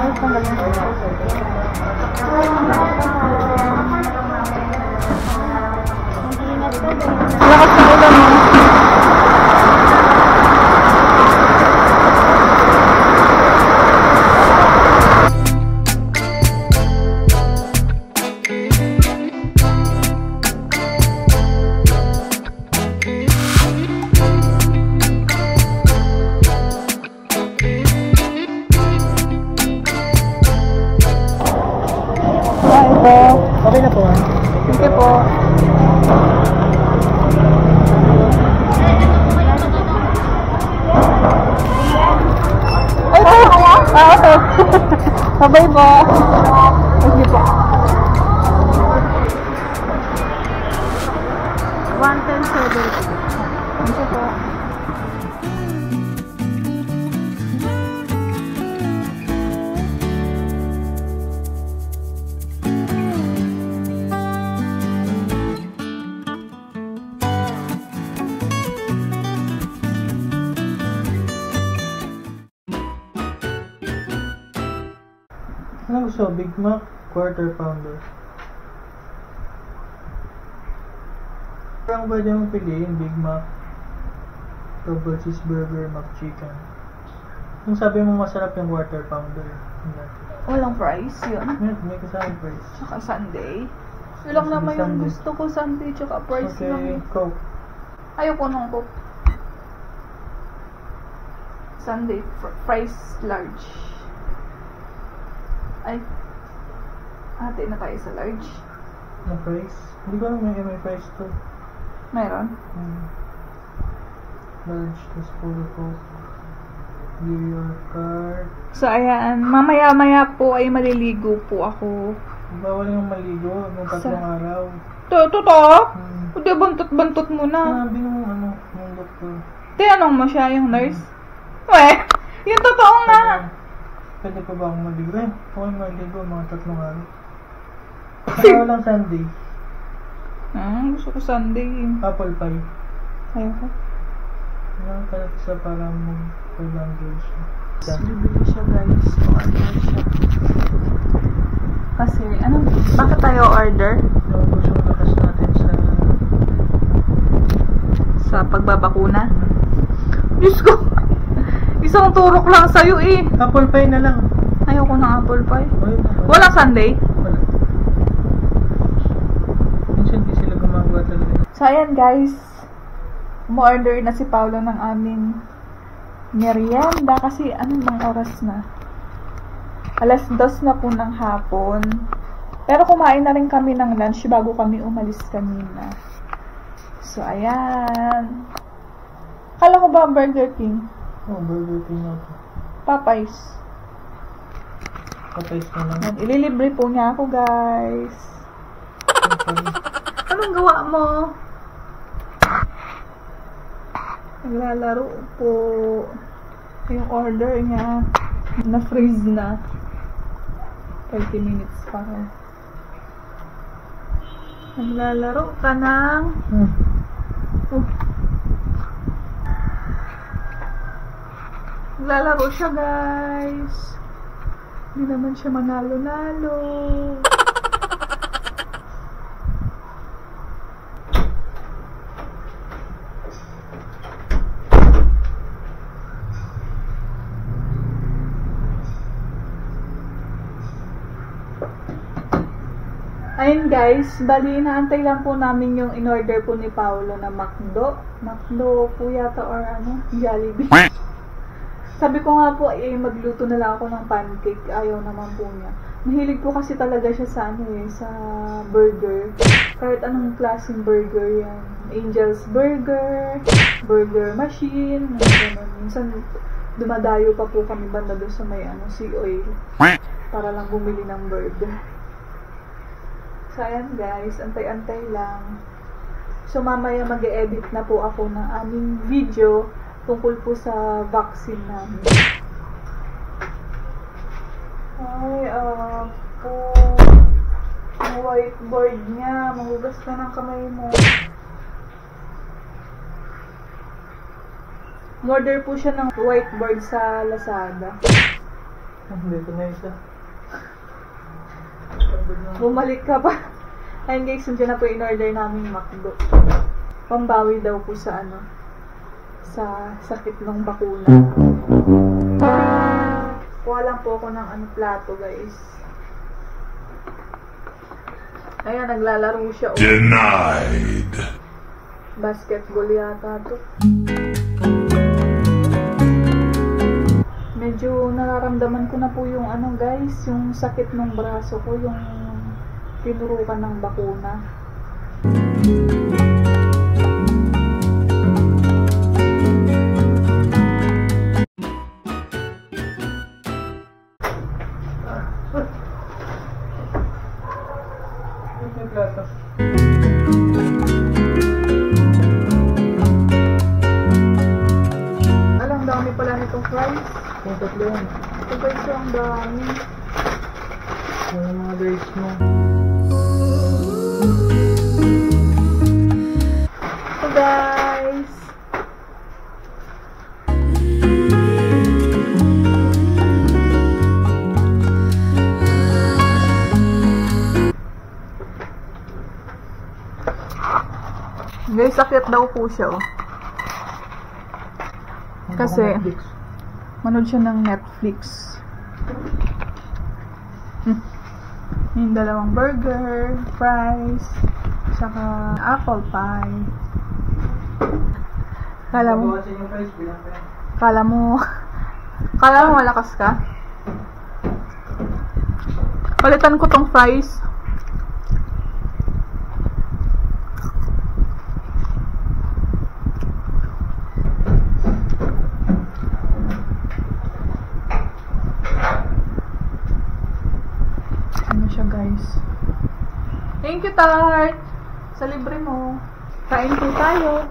Ay, tanggalin ko. Lakas ng ulan mo. Okay na po. Okay po. Ay, okay. Sabay po. Sige po. 110 Sige po. Anong gusto? Big Mac, quarter pounder. Parang pwede mong piliin, Big Mac, double cheeseburger, McChicken. Yung sabi mo masarap yung quarter pounder. Walang price yun. May kasamang price. Tsaka Sunday. Yun lang naman yung gusto ko, Sunday, tsaka price okay, lang. Coke. Ayoko nung Coke. Sunday, fries large. Ay, ate na tayo sa large. Na price? Hindi ko alam may price to. Meron? Large, tas puro Coke. Give your card. So, ayan. Mamaya-maya po ay maliligo po ako. Bawal yung maligo ng 3 araw. Totoo? Hindi, bantot-bantot mo na. Sabi nung yung doktor. Tinanong mo siya, yung nurse? Weh, yung totoo nga. Pwede pa ba akong maligo? Okay, maligo mga 3 araw. Kaya walang Sunday. Gusto ko Sunday. Apple pie. Ayoko. Kalat isa para mag-language siya. Bibili siya guys. Order siya. Kasi, bakit tayo order? Naubos yung lakas natin sa pagbabakuna. Diyos ko! Isang turok lang sa'yo eh. Apple pie na lang. Ayoko ng apple pie. Walang Sunday? Wala. Minsan di sila gumagawa talaga. So ayan guys, umorder na si Paolo ng aming merienda kasi anong oras na? 2:00 na po ng hapon. Pero kumain na rin kami ng lunch bago kami umalis kanina. So ayan. Kala ko ba Burger King? Burger King na to. Popeyes. Popeyes na lang. Yan, ililibre po niya ako guys. Anong gawa mo? Naglalaro po. Yung order niya na-freeze na. 30 minutes pa rin. Naglalaro ka ng naglalaro siya guys. Hindi naman siya manalo-nalo. Ayun guys, bali inaantay lang po namin yung in-order po ni Paolo na McDo. McDo po yata or Jollibee. Sabi ko nga po, magluto na lang ako ng pancake. Ayaw naman po niya. Mahilig po kasi talaga siya sa sa burger. Kahit anong klaseng burger yan. Angel's Burger, Burger Machine, ganun. Minsan, dumadayo pa po kami banda doon sa may sea oil. Para lang bumili ng burger. So, ayan guys, antay-antay lang. So, mamaya mag-e-edit na po ako ng aming video tungkol po sa vaccine namin. Ay, po. Yung whiteboard niya. Mahugas ka ng kamay mo. Order po siya ng whiteboard sa Lazada. Dito na isa. Bumalik ka pa. Ayun guys, nandiyan na po in-order namin McDo. Pambawi daw po sa ano, sa sakit ng bakuna. Kuha lang po ako ng ano, plato guys. Ayan, naglalaro siya. Denied. Basketball yata to. Medyo nararamdaman ko na po yung ano guys, yung sakit ng braso ko, yung tinurukan ng bakuna. Alang dami pala nitong fries. Yung tatlo yan. Ito guys, ang dami. Yung mga guys mo. So guys, sakit daw po siya oh. Kasi manood siya ng Netflix. Yung dalawang burger, fries, saka apple pie. Kala mo malakas ka? Palitan ko tong fries. Ano siya guys? Thank you Tart! Sa libre mo. Kain po tayo.